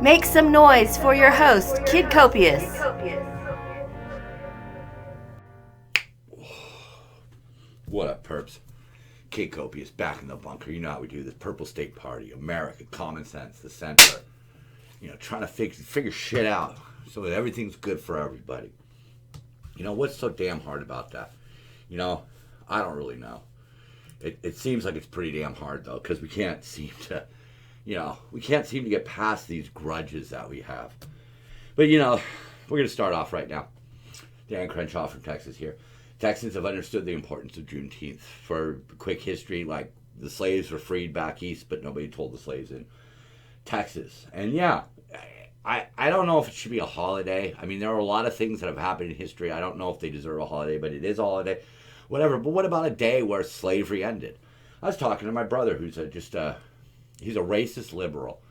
Make some noise for your host, Kid Copious. What up, perps? Kid Copious back in the bunker. You know how we do this. Purple State Party, America, common sense, the center. You know, trying to figure shit out so that everything's good for everybody. You know, what's so damn hard about that? You know, I don't really know. It seems like it's pretty damn hard, though, because we can't seem to, get past these grudges that we have. But, you know, we're going to start off right now. Dan Crenshaw from Texas here. Texans have understood the importance of Juneteenth. For quick history, like, the slaves were freed back east, but nobody told the slaves in Texas. And, yeah, I don't know if it should be a holiday. I mean, there are a lot of things that have happened in history. I don't know if they deserve a holiday, but it is a holiday. Whatever. But what about a day where slavery ended? I was talking to my brother, who's he's a racist liberal.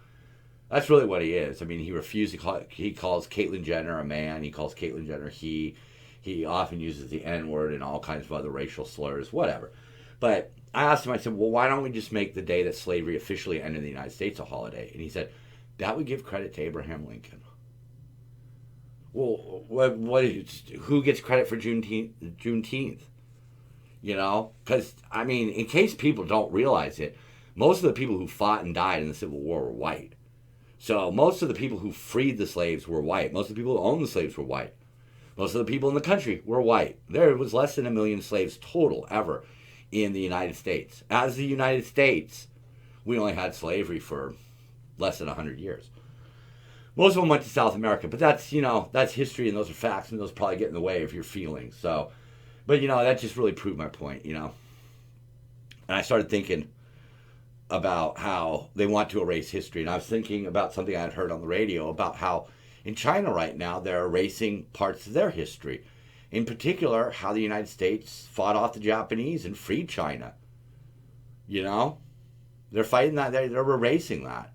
That's really what he is. I mean, he calls Caitlyn Jenner a man. He calls Caitlyn Jenner he. He often uses the N-word and all kinds of other racial slurs, whatever. But I asked him, I said, well, why don't we just make the day that slavery officially ended in the United States a holiday? And he said, that would give credit to Abraham Lincoln. Well, who gets credit for Juneteenth? You know? Because, I mean, in case people don't realize it, most of the people who fought and died in the Civil War were white. So most of the people who freed the slaves were white. Most of the people who owned the slaves were white. Most of the people in the country were white. There was less than 1 million slaves total ever in the United States. As the United States, we only had slavery for less than 100 years. Most of them went to South America, but that's history and those are facts, and those probably get in the way of your feelings. So, but, that just really proved my point, And I started thinking about how they want to erase history. And I was thinking about something I had heard on the radio about how in China right now they're erasing parts of their history. In particular, how the United States fought off the Japanese and freed China. They're fighting that. They're erasing that.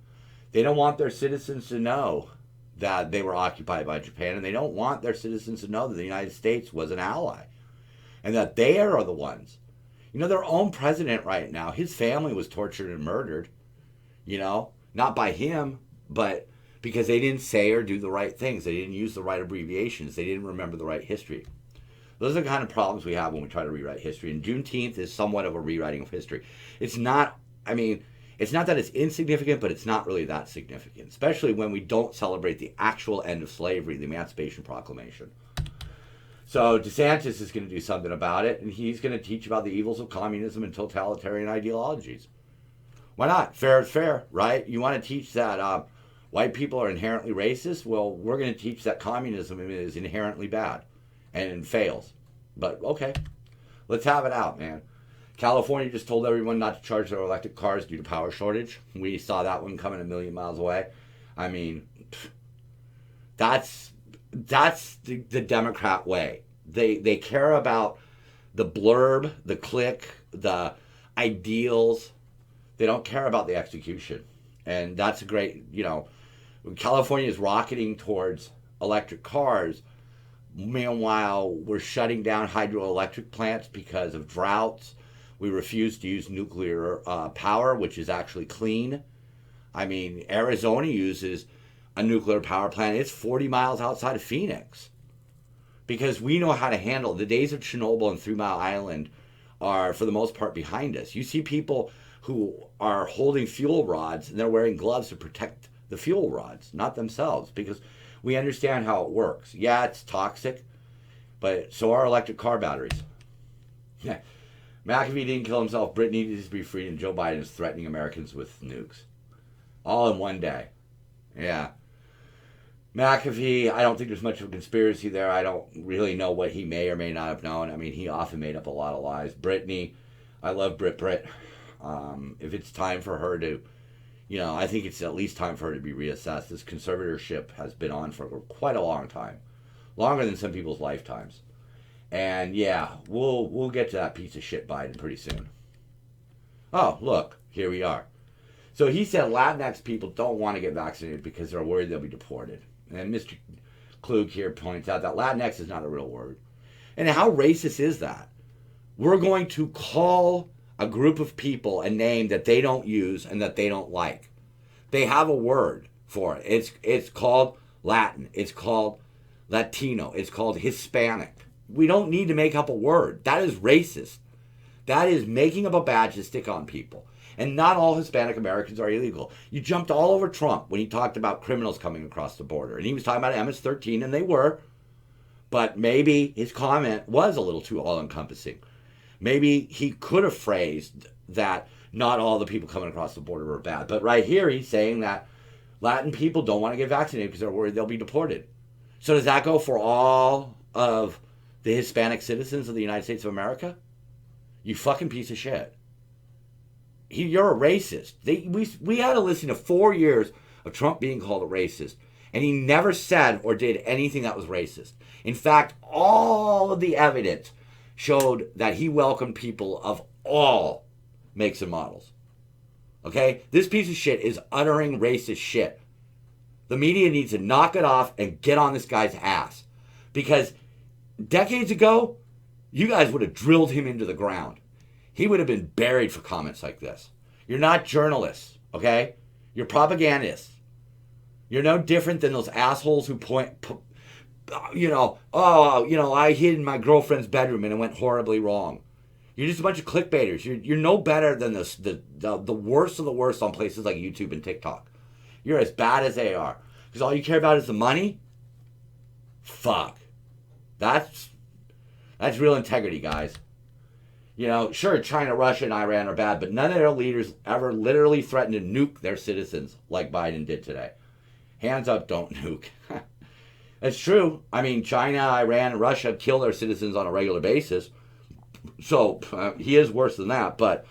They don't want their citizens to know that they were occupied by Japan, and they don't want their citizens to know that the United States was an ally and that they are the ones. Their own president right now, his family was tortured and murdered, not by him, but because they didn't say or do the right things. They didn't use the right abbreviations. They didn't remember the right history. Those are the kind of problems we have when we try to rewrite history. And Juneteenth is somewhat of a rewriting of history. It's not that it's insignificant, but it's not really that significant, especially when we don't celebrate the actual end of slavery, the Emancipation Proclamation. So DeSantis is going to do something about it, and he's going to teach about the evils of communism and totalitarian ideologies. Why not? Fair is fair, right? You want to teach that white people are inherently racist? Well, we're going to teach that communism is inherently bad and fails. But, okay, let's have it out, man. California just told everyone not to charge their electric cars due to power shortage. We saw that one coming a million miles away. I mean, that's the Democrat way. They care about the blurb, the click, the ideals. They don't care about the execution. And that's a great, California is rocketing towards electric cars. Meanwhile, we're shutting down hydroelectric plants because of droughts. We refuse to use nuclear power, which is actually clean. I mean, Arizona uses a nuclear power plant. It's 40 miles outside of Phoenix. Because we know how to handle the days of Chernobyl and 3 Mile Island are, for the most part, behind us. You see people who are holding fuel rods and they're wearing gloves to protect the fuel rods, not themselves, because we understand how it works. Yeah, it's toxic, but so are electric car batteries. McAfee didn't kill himself. Britney needs to be freed, and Joe Biden is threatening Americans with nukes. All in one day. Yeah. McAfee, I don't think there's much of a conspiracy there. I don't really know what he may or may not have known. I mean, he often made up a lot of lies. Britney, I love Brit. If it's time for her to, I think it's at least time for her to be reassessed. This conservatorship has been on for quite a long time. Longer than some people's lifetimes. And yeah, we'll get to that piece of shit Biden pretty soon. Oh, look, here we are. So he said Latinx people don't want to get vaccinated because they're worried they'll be deported. And Mr. Klug here points out that Latinx is not a real word. And how racist is that? We're going to call a group of people a name that they don't use and that they don't like. They have a word. for it. It's called Latin. It's called Latino. It's called Hispanic. We don't need to make up a word. That is racist. That is making up a badge to stick on people. And not all Hispanic Americans are illegal. You jumped all over Trump when he talked about criminals coming across the border. And he was talking about MS-13, and they were. But maybe his comment was a little too all-encompassing. Maybe he could have phrased that not all the people coming across the border were bad. But right here, he's saying that Latin people don't want to get vaccinated because they're worried they'll be deported. So does that go for all of the Hispanic citizens of the United States of America? You fucking piece of shit. You're a racist. We had to listen to 4 years of Trump being called a racist, and he never said or did anything that was racist. In fact, all of the evidence showed that he welcomed people of all makes and models. Okay? This piece of shit is uttering racist shit. The media needs to knock it off and get on this guy's ass. Because decades ago, you guys would have drilled him into the ground. He would have been buried for comments like this. You're not journalists, okay? You're propagandists. You're no different than those assholes who I hid in my girlfriend's bedroom and it went horribly wrong. You're just a bunch of clickbaiters. You're no better than the worst of the worst on places like YouTube and TikTok. You're as bad as they are. Because all you care about is the money? Fuck. That's real integrity, guys. Sure, China, Russia, and Iran are bad, but none of their leaders ever literally threatened to nuke their citizens like Biden did today. Hands up, don't nuke. It's true. I mean, China, Iran, and Russia kill their citizens on a regular basis. So, he is worse than that, but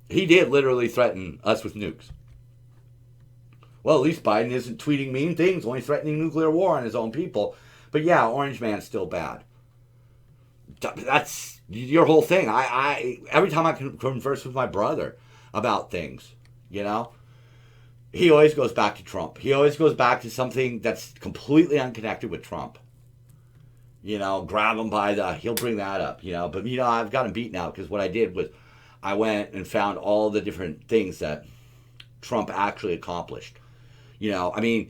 he did literally threaten us with nukes. Well, at least Biden isn't tweeting mean things, only threatening nuclear war on his own people. But yeah, Orange Man's still bad. That's your whole thing. I every time I converse with my brother about things, he always goes back to Trump. He always goes back to something that's completely unconnected with Trump. Grab him he'll bring that up, But, I've got him beat now because what I did was I went and found all the different things that Trump actually accomplished. The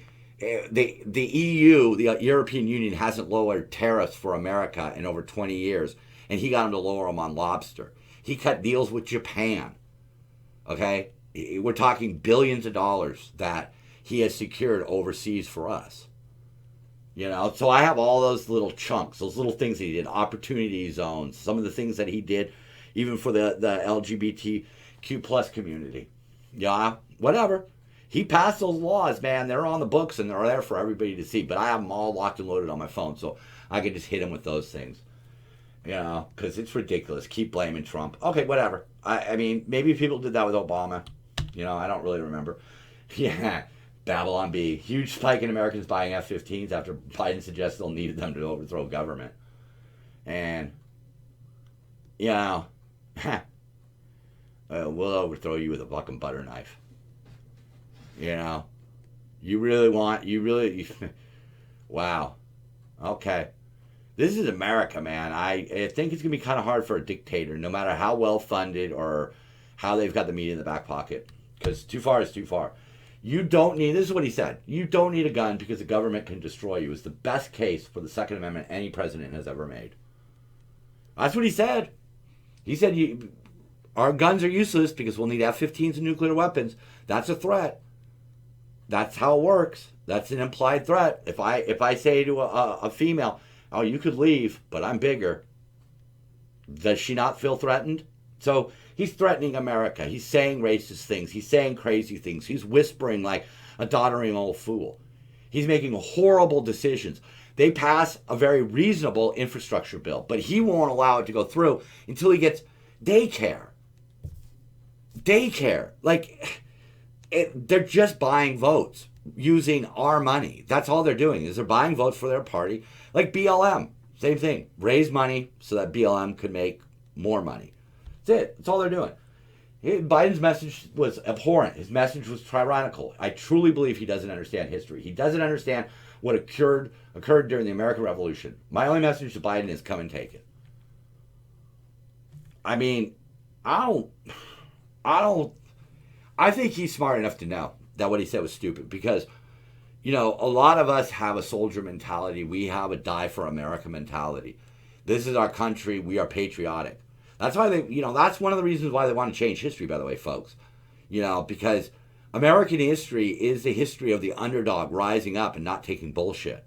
EU, the European Union, hasn't lowered tariffs for America in over 20 years, and he got them to lower them on lobster. He cut deals with Japan, okay? We're talking billions of dollars that he has secured overseas for us. So I have all those little chunks, those little things that he did, opportunity zones, some of the things that he did even for the LGBTQ plus community. Yeah, whatever. He passed those laws, man. They're on the books and they're there for everybody to see. But I have them all locked and loaded on my phone, so I can just hit him with those things. Because it's ridiculous. Keep blaming Trump. Okay, whatever. I mean, maybe people did that with Obama. I don't really remember. Yeah, Babylon B. Huge spike in Americans buying F-15s after Biden suggested they'll need them to overthrow government. And, we'll overthrow you with a fucking butter knife. Wow. Okay. This is America, man. I think it's going to be kind of hard for a dictator, no matter how well funded or how they've got the media in the back pocket. Because too far is too far. You don't need, this is what he said, you don't need a gun because the government can destroy you. It's the best case for the Second Amendment any president has ever made. That's what he said. He said, our guns are useless because we'll need F-15s and nuclear weapons. That's a threat. That's how it works. That's an implied threat. If I say to a female, oh, you could leave, but I'm bigger, does she not feel threatened? So he's threatening America. He's saying racist things. He's saying crazy things. He's whispering like a doddering old fool. He's making horrible decisions. They pass a very reasonable infrastructure bill, but he won't allow it to go through until he gets daycare. Like, they're just buying votes using our money. That's all they're doing, is they're buying votes for their party. Like BLM, same thing. Raise money so that BLM could make more money. That's it. That's all they're doing. Biden's message was abhorrent. His message was tyrannical. I truly believe he doesn't understand history. He doesn't understand what occurred during the American Revolution. My only message to Biden is come and take it. I mean, I think he's smart enough to know that what he said was stupid, because You know, a lot of us have a soldier mentality. We have a die for America mentality. This is our country. We are patriotic. That's why that's one of the reasons why they want to change history, by the way, folks. Because American history is the history of the underdog rising up and not taking bullshit.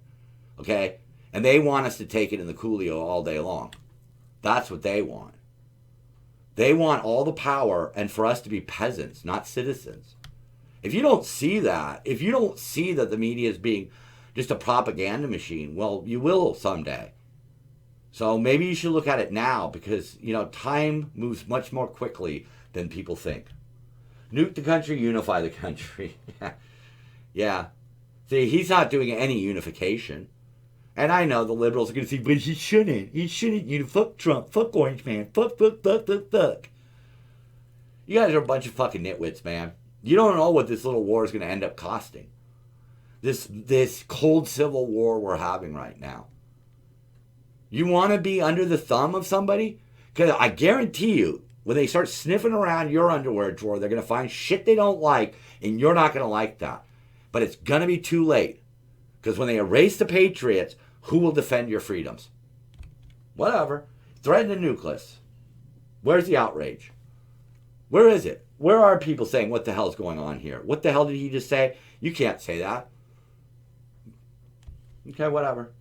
Okay? And they want us to take it in the Coolio all day long. That's what they want. They want all the power and for us to be peasants, not citizens. If you don't see that, if you don't see that the media is being just a propaganda machine, well, you will someday. So maybe you should look at it now because, time moves much more quickly than people think. Nuke the country, unify the country. Yeah. See, he's not doing any unification. And I know the liberals are going to say, but he shouldn't. He shouldn't. Fuck Trump. Fuck Orange Man. Fuck. You guys are a bunch of fucking nitwits, man. You don't know what this little war is going to end up costing. This cold civil war we're having right now. You want to be under the thumb of somebody? Because I guarantee you, when they start sniffing around your underwear drawer, they're going to find shit they don't like, and you're not going to like that. But it's going to be too late. Because when they erase the patriots, who will defend your freedoms? Whatever. Threaten the nucleus. Where's the outrage? Where is it? Where are people saying, what the hell's going on here? What the hell did he just say? You can't say that. Okay, whatever.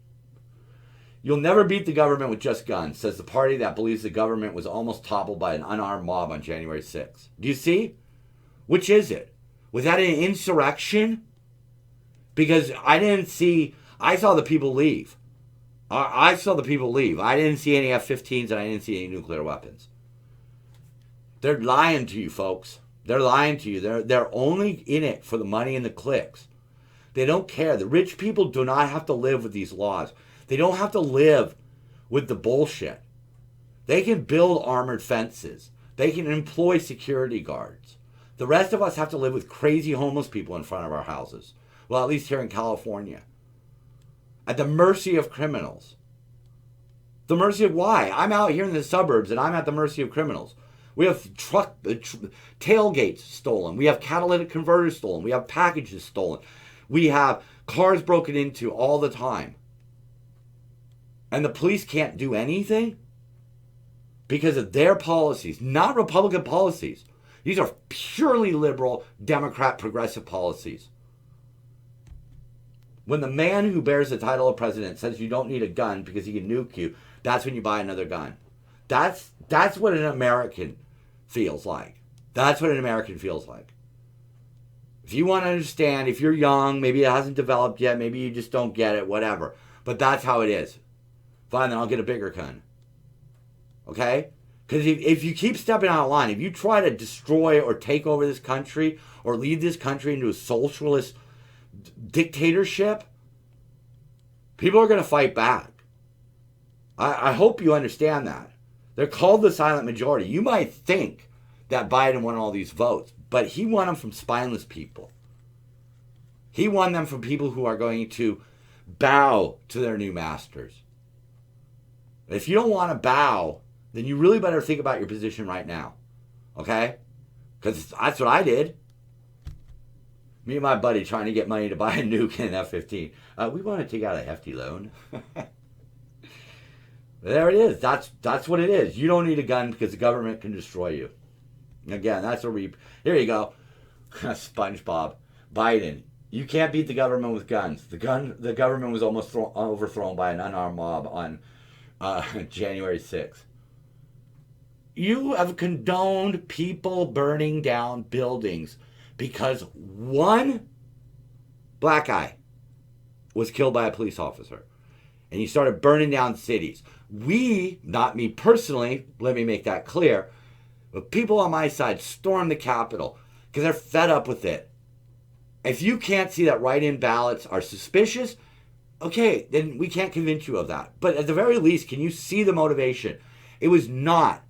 You'll never beat the government with just guns, says the party that believes the government was almost toppled by an unarmed mob on January 6th. Do you see? Which is it? Was that an insurrection? Because I saw the people leave. I saw the people leave. I didn't see any F-15s and I didn't see any nuclear weapons. They're lying to you, folks. They're lying to you. They're only in it for the money and the clicks. They don't care. The rich people do not have to live with these laws. They don't have to live with the bullshit. They can build armored fences. They can employ security guards. The rest of us have to live with crazy homeless people in front of our houses. Well, at least here in California. At the mercy of criminals. The mercy of why? I'm out here in the suburbs and I'm at the mercy of criminals. We have tailgates stolen. We have catalytic converters stolen. We have packages stolen. We have cars broken into all the time. And the police can't do anything because of their policies, not Republican policies. These are purely liberal, Democrat, progressive policies. When the man who bears the title of president says you don't need a gun because he can nuke you, that's when you buy another gun. That's what an American feels like. That's what an American feels like. If you want to understand, if you're young, maybe it hasn't developed yet, maybe you just don't get it, whatever. But that's how it is. Fine, then I'll get a bigger gun. Okay? Because if you keep stepping out of line, if you try to destroy or take over this country or lead this country into a socialist dictatorship, people are going to fight back. I hope you understand that. They're called the silent majority. You might think that Biden won all these votes, but he won them from spineless people. He won them from people who are going to bow to their new masters. If you don't want to bow, then you really better think about your position right now. Okay? Because that's what I did. Me and my buddy trying to get money to buy a nuke and an F-15. We want to take out a hefty loan. There it is. That's what it is. You don't need a gun because the government can destroy you. Again, that's a reap. Here you go. SpongeBob. Biden. You can't beat the government with guns. The government was almost overthrown by an unarmed mob on January 6th. You have condoned people burning down buildings because one black guy was killed by a police officer. And you started burning down cities. We, not me personally, let me make that clear, but people on my side stormed the Capitol because they're fed up with it. If you can't see that write-in ballots are suspicious, okay, then we can't convince you of that. But at the very least, can you see the motivation? It was not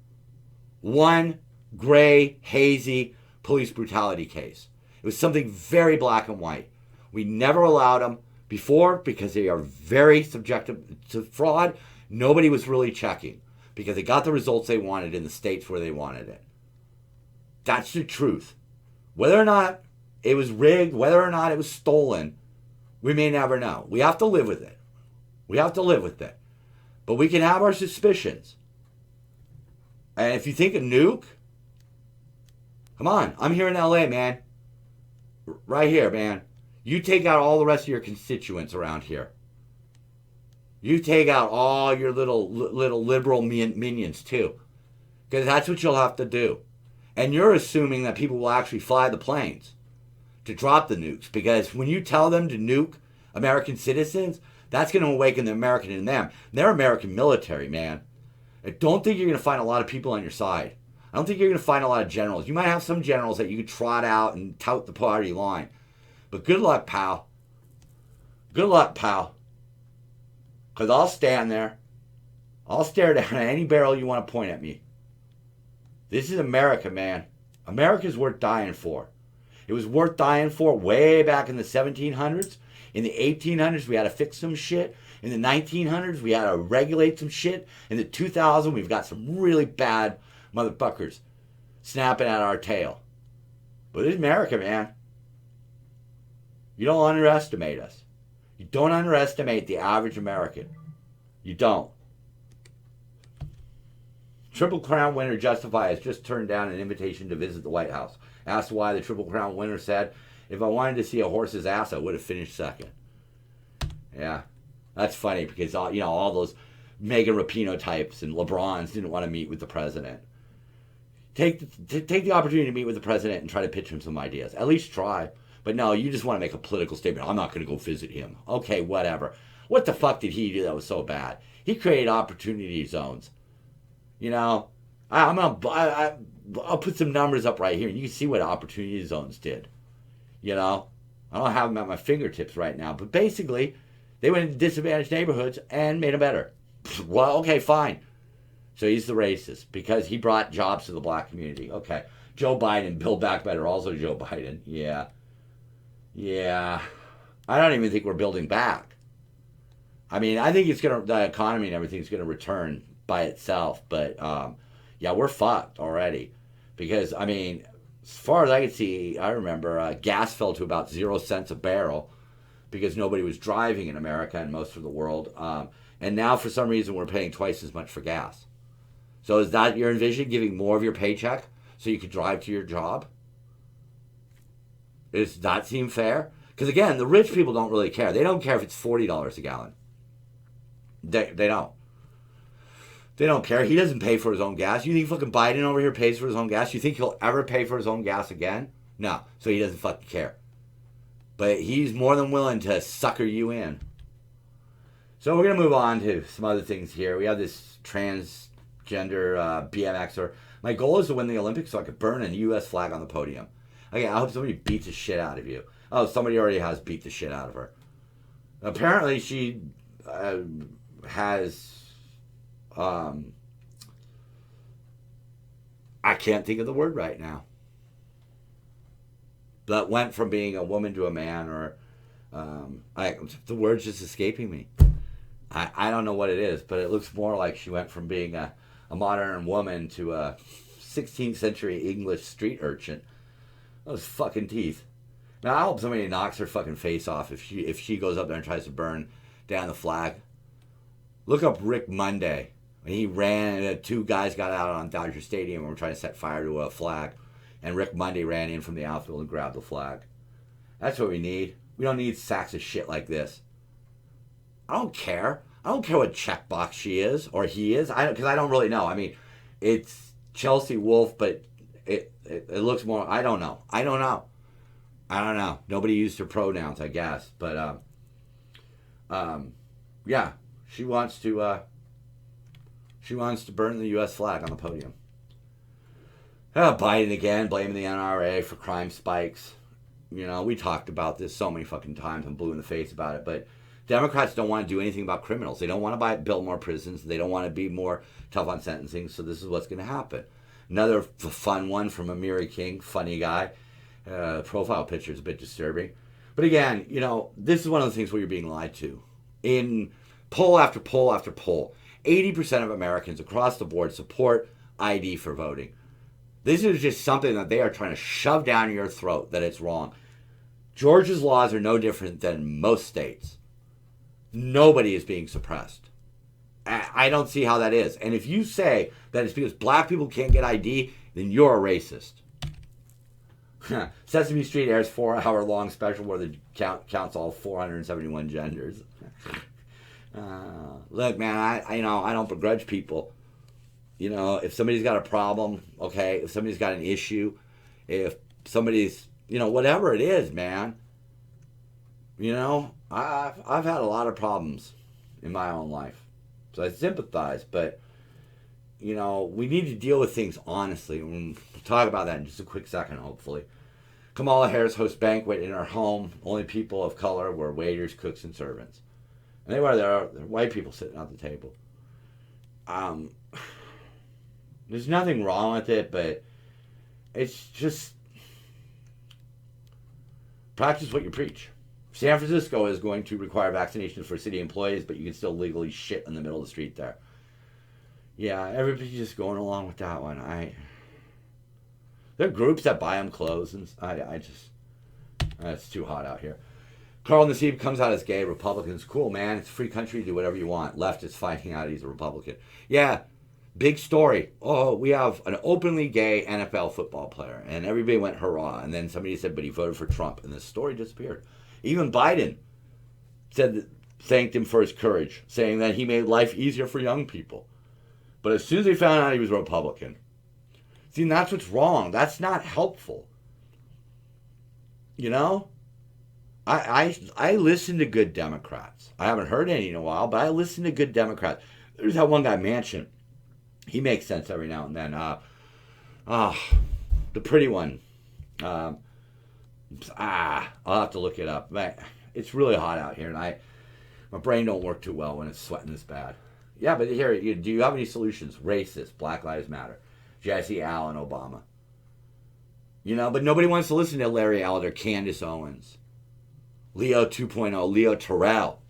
one gray, hazy police brutality case. It was something very black and white. We never allowed them before because they are very subjective to fraud. Nobody was really checking because they got the results they wanted in the states where they wanted it. That's the truth. Whether or not it was rigged, whether or not it was stolen, We may never know. We have to live with it. We have to live with it. But we can have our suspicions. And if you think a nuke, come on. I'm here in LA, man. Right here, man. You take out all the rest of your constituents around here. You take out all your little liberal minions, too. Because that's what you'll have to do. And you're assuming that people will actually fly the planes to drop the nukes. Because when you tell them to nuke American citizens, that's going to awaken the American in them. They're American military, man. I don't think you're going to find a lot of people on your side. I don't think you're going to find a lot of generals. You might have some generals that you could trot out and tout the party line. But good luck, pal. Good luck, pal. Because I'll stand there. I'll stare down at any barrel you want to point at me. This is America, man. America's worth dying for. It was worth dying for way back in the 1700s. In the 1800s, we had to fix some shit. In the 1900s, we had to regulate some shit. In the 2000s, we've got some really bad motherfuckers snapping at our tail. But it's America, man. You don't underestimate us. You don't underestimate the average American. You don't. Triple Crown winner Justify has just turned down an invitation to visit the White House. Asked why, the Triple Crown winner said, if I wanted to see a horse's ass, I would have finished second. Yeah, that's funny because all those Megan Rapinoe types and LeBrons didn't want to meet with the president. Take the opportunity to meet with the president and try to pitch him some ideas. At least try. But no, you just want to make a political statement. I'm not going to go visit him. Okay, whatever. What the fuck did he do that was so bad? He created opportunity zones. I'll put some numbers up right here, and you can see what opportunity zones did. I don't have them at my fingertips right now, but basically, they went into disadvantaged neighborhoods and made them better. Well, okay, fine. So he's the racist because he brought jobs to the black community. Okay, Joe Biden, Build Back Better, also Joe Biden. Yeah. I don't even think we're building back. I mean, I think the economy and everything's gonna return by itself, but we're fucked already. Because, I mean, as far as I can see, I remember gas fell to about 0 cents a barrel because nobody was driving in America and most of the world. And now, for some reason, we're paying twice as much for gas. So is that your envision, giving more of your paycheck so you could drive to your job? Does that seem fair? Because, again, the rich people don't really care. They don't care if it's $40 a gallon. They don't. They don't care. He doesn't pay for his own gas. You think fucking Biden over here pays for his own gas? You think he'll ever pay for his own gas again? No. So he doesn't fucking care. But he's more than willing to sucker you in. So we're going to move on to some other things here. We have this transgender BMXer. My goal is to win the Olympics so I could burn a U.S. flag on the podium. Okay, I hope somebody beats the shit out of you. Oh, somebody already has beat the shit out of her. Apparently she has... I can't think of the word right now. That went from being a woman to a man, or the word's just escaping me. I don't know what it is, but it looks more like she went from being a modern woman to a 16th century English street urchin. Those fucking teeth. Now I hope somebody knocks her fucking face off if she goes up there and tries to burn down the flag. Look up Rick Monday. When he ran, two guys got out on Dodger Stadium and were trying to set fire to a flag. And Rick Monday ran in from the outfield and grabbed the flag. That's what we need. We don't need sacks of shit like this. I don't care. I don't care what checkbox she is or he is. Because I don't really know. I mean, it's Chelsea Wolf, but it looks more... I don't know. Nobody used her pronouns, I guess. But, yeah. She wants to burn the U.S. flag on the podium. Biden again, blaming the NRA for crime spikes. We talked about this so many fucking times and blew in the face about it. But Democrats don't want to do anything about criminals. They don't want to build more prisons. They don't want to be more tough on sentencing. So this is what's going to happen. Another fun one from Amiri King, funny guy. Profile picture is a bit disturbing. But again, this is one of the things where you're being lied to. In poll after poll after poll, 80% of Americans across the board support ID for voting. This is just something that they are trying to shove down your throat that it's wrong. Georgia's laws are no different than most states. Nobody is being suppressed. I don't see how that is. And if you say that it's because black people can't get ID, then you're a racist. Sesame Street airs 4-hour-long special where the counts all 471 genders. Look, man, I don't begrudge people. If somebody's got a problem, okay, if somebody's got an issue, if somebody's, whatever it is, man. I've had a lot of problems in my own life. So I sympathize, but, we need to deal with things honestly. We'll talk about that in just a quick second, hopefully. Kamala Harris hosts banquet in her home. Only people of color were waiters, cooks, and servants. And there are white people sitting at the table. There's nothing wrong with it, but it's just practice what you preach. San Francisco is going to require vaccinations for city employees, but you can still legally shit in the middle of the street there. Yeah, everybody's just going along with that one. There are groups that buy them clothes, and it's too hot out here. Carl Nassib comes out as gay. Republicans, cool, man. It's a free country. Do whatever you want. Left is finding out he's a Republican. Yeah, big story. Oh, we have an openly gay NFL football player, and everybody went hurrah. And then somebody said, but he voted for Trump, and the story disappeared. Even Biden thanked him for his courage, saying that he made life easier for young people. But as soon as they found out he was a Republican, see, that's what's wrong. That's not helpful. I listen to good Democrats. I haven't heard any in a while, but I listen to good Democrats. There's that one guy, Manchin. He makes sense every now and then. The pretty one. I'll have to look it up. It's really hot out here, and my brain don't work too well when it's sweating this bad. Yeah, but here, do you have any solutions? Racist, Black Lives Matter, Jesse Allen, Obama. But nobody wants to listen to Larry Elder, Candace Owens, Leo 2.0, Leo Terrell,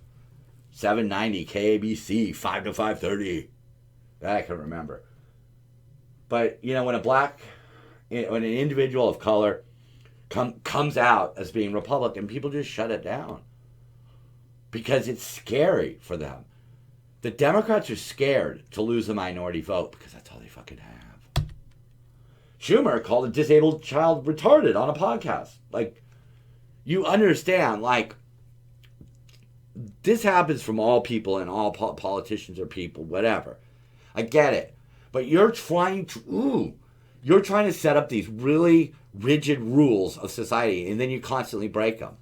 790, KABC, 5 to 5:30. That I can remember. But, when an individual of color comes out as being Republican, people just shut it down. Because it's scary for them. The Democrats are scared to lose the minority vote because that's all they fucking have. Schumer called a disabled child retarded on a podcast. You understand, this happens from all people, and all politicians are people, whatever. I get it. But you're trying to set up these really rigid rules of society, and then you constantly break them.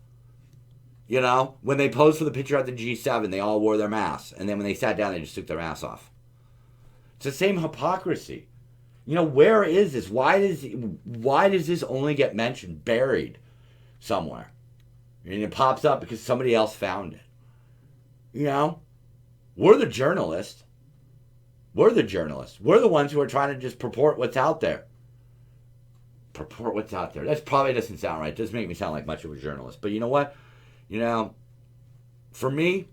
When they posed for the picture at the G7, they all wore their masks, and then when they sat down, they just took their masks off. It's the same hypocrisy. Where is this? Why does this only get mentioned, buried somewhere? And it pops up because somebody else found it. We're the journalists. We're the ones who are trying to just purport what's out there. Purport what's out there. That probably doesn't sound right. It doesn't make me sound like much of a journalist. But you know what? For me,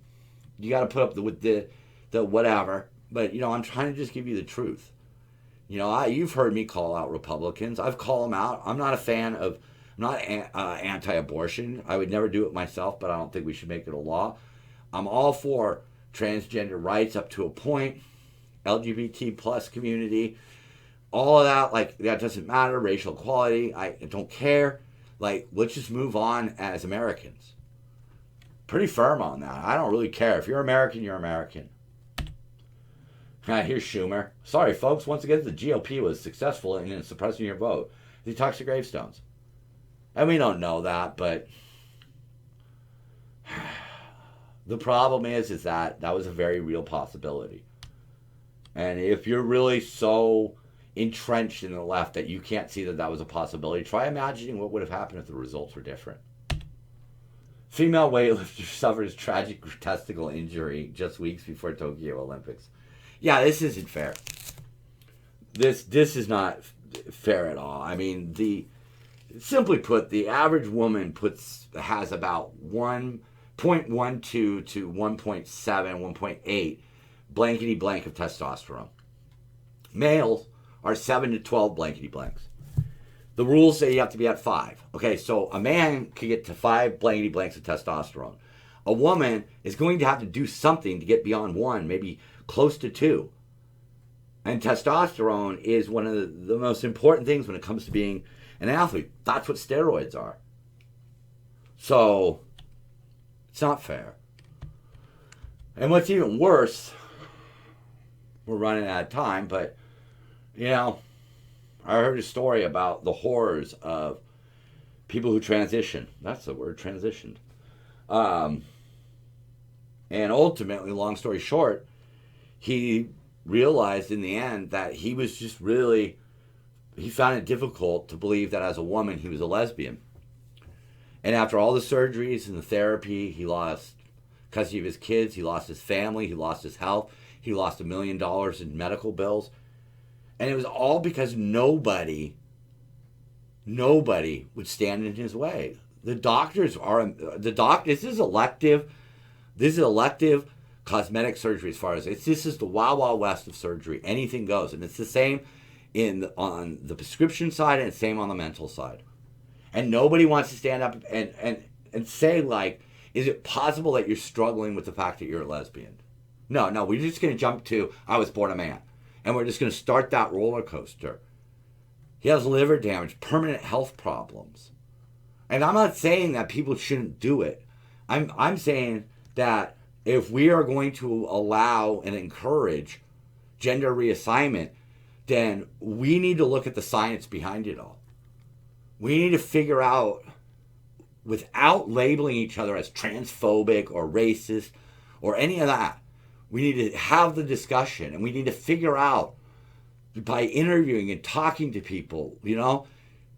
you got to put up with the whatever. But, I'm trying to just give you the truth. You've heard me call out Republicans. I've called them out. I'm not a fan of, I'm not anti-abortion. I would never do it myself, but I don't think we should make it a law. I'm all for transgender rights up to a point. LGBT plus community. All of that, that doesn't matter. Racial equality, I don't care. Let's just move on as Americans. Pretty firm on that. I don't really care. If you're American, you're American. Here's Schumer. Sorry, folks. Once again, the GOP was successful in suppressing your vote. He talks to gravestones. And we don't know that, but the problem is that was a very real possibility. And if you're really so entrenched in the left that you can't see that was a possibility, try imagining what would have happened if the results were different. Female weightlifter suffers tragic testicle injury just weeks before Tokyo Olympics. Yeah, this isn't fair. This is not fair at all. I mean, simply put, the average woman has about 1.12 to 1.7, 1.8 blankety blank of testosterone. Males are 7 to 12 blankety blanks. The rules say you have to be at 5. Okay, so a man can get to 5 blankety blanks of testosterone. A woman is going to have to do something to get beyond 1, maybe close to 2. And testosterone is one of the most important things when it comes to being an athlete. That's what steroids are. So, it's not fair. And what's even worse, we're running out of time, but, you know, I heard a story about the horrors of people who transition. That's the word, transitioned. And ultimately, long story short, he realized in the end that he was just really, he found it difficult to believe that as a woman he was a lesbian. And after all the surgeries and the therapy, he lost custody of his kids, he lost his family, he lost his health, he lost $1 million in medical bills. And it was all because nobody would stand in his way. This is elective cosmetic surgery as far as this is the wild, wild west of surgery. Anything goes. And it's the same on the prescription side and same on the mental side. And nobody wants to stand up and say, like, is it possible that you're struggling with the fact that you're a lesbian? No, we're just going to jump to, I was born a man. And we're just going to start that roller coaster. He has liver damage, permanent health problems. And I'm not saying that people shouldn't do it. I'm saying that if we are going to allow and encourage gender reassignment, then we need to look at the science behind it all. We need to figure out, without labeling each other as transphobic or racist or any of that, we need to have the discussion, and we need to figure out by interviewing and talking to people, you know,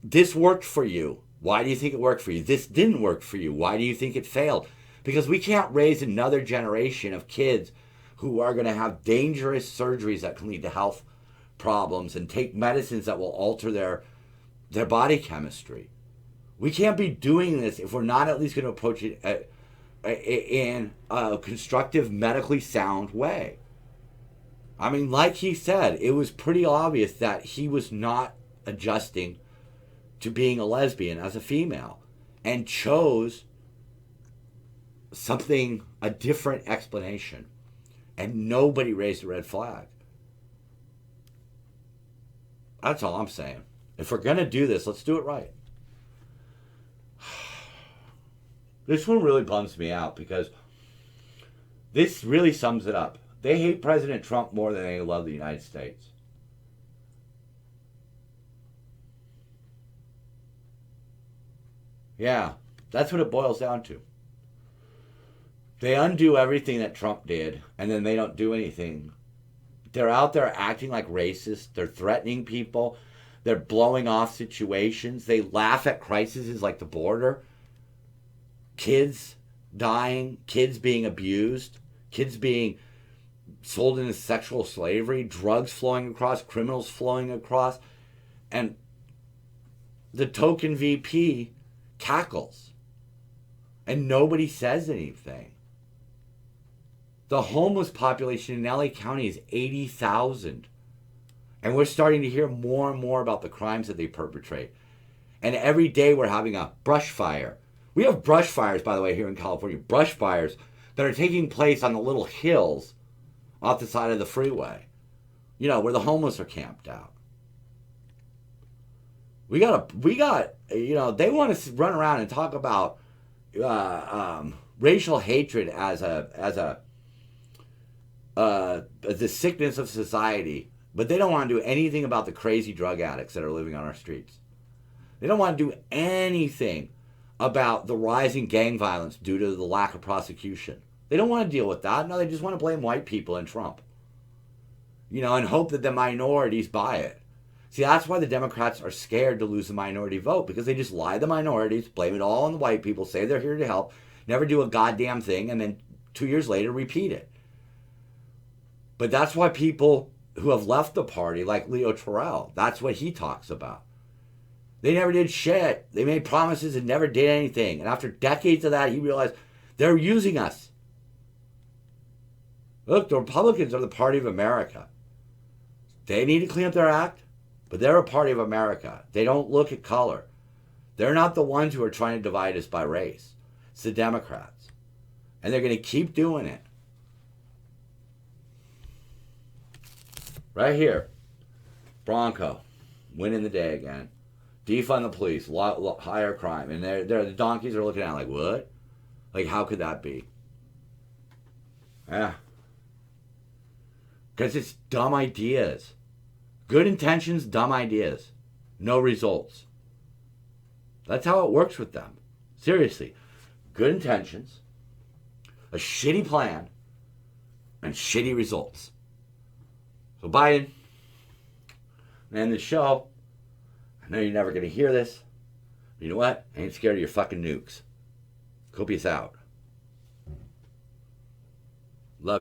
this worked for you. Why do you think it worked for you? This didn't work for you. Why do you think it failed? Because we can't raise another generation of kids who are going to have dangerous surgeries that can lead to health problems and take medicines that will alter their body chemistry. We can't be doing this if we're not at least going to approach it in a constructive, medically sound way. I mean, like he said, it was pretty obvious that he was not adjusting to being a lesbian as a female and chose a different explanation. And nobody raised a red flag. That's all I'm saying. If we're going to do this, let's do it right. This one really bums me out because this really sums it up. They hate President Trump more than they love the United States. Yeah, that's what it boils down to. They undo everything that Trump did, and then they don't do anything. They're out there acting like racists. They're threatening people. They're blowing off situations. They laugh at crises like the border. Kids dying, kids being abused, kids being sold into sexual slavery, drugs flowing across, criminals flowing across, and the token VP cackles, and nobody says anything. The homeless population in LA County is 80,000, and we're starting to hear more and more about the crimes that they perpetrate. And every day we're having a brush fire. We have brush fires, by the way, here in California, brush fires that are taking place on the little hills off the side of the freeway, you know, where the homeless are camped out. We got, you know, they want to run around and talk about racial hatred as the sickness of society, but they don't want to do anything about the crazy drug addicts that are living on our streets. They don't want to do anything about the rising gang violence due to the lack of prosecution. They don't want to deal with that. No, they just want to blame white people and Trump. You know, and hope that the minorities buy it. See, that's why the Democrats are scared to lose the minority vote, because they just lie to the minorities, blame it all on the white people, say they're here to help, never do a goddamn thing, and then 2 years later repeat it. But that's why people who have left the party, like Leo Terrell, that's what he talks about. They never did shit. They made promises and never did anything. And after decades of that, he realized they're using us. Look, the Republicans are the party of America. They need to clean up their act. But they're a party of America. They don't look at color. They're not the ones who are trying to divide us by race. It's the Democrats. And they're going to keep doing it. Right here. Bronco. Winning the day again. Defund the police. Higher crime. And the donkeys are looking at it like, what? Like, how could that be? Yeah. Because it's dumb ideas. Good intentions, dumb ideas. No results. That's how it works with them. Seriously. Good intentions, a shitty plan, and shitty results. So Biden, man, this show, I know you're never going to hear this. But you know what? I ain't scared of your fucking nukes. Copious out. Love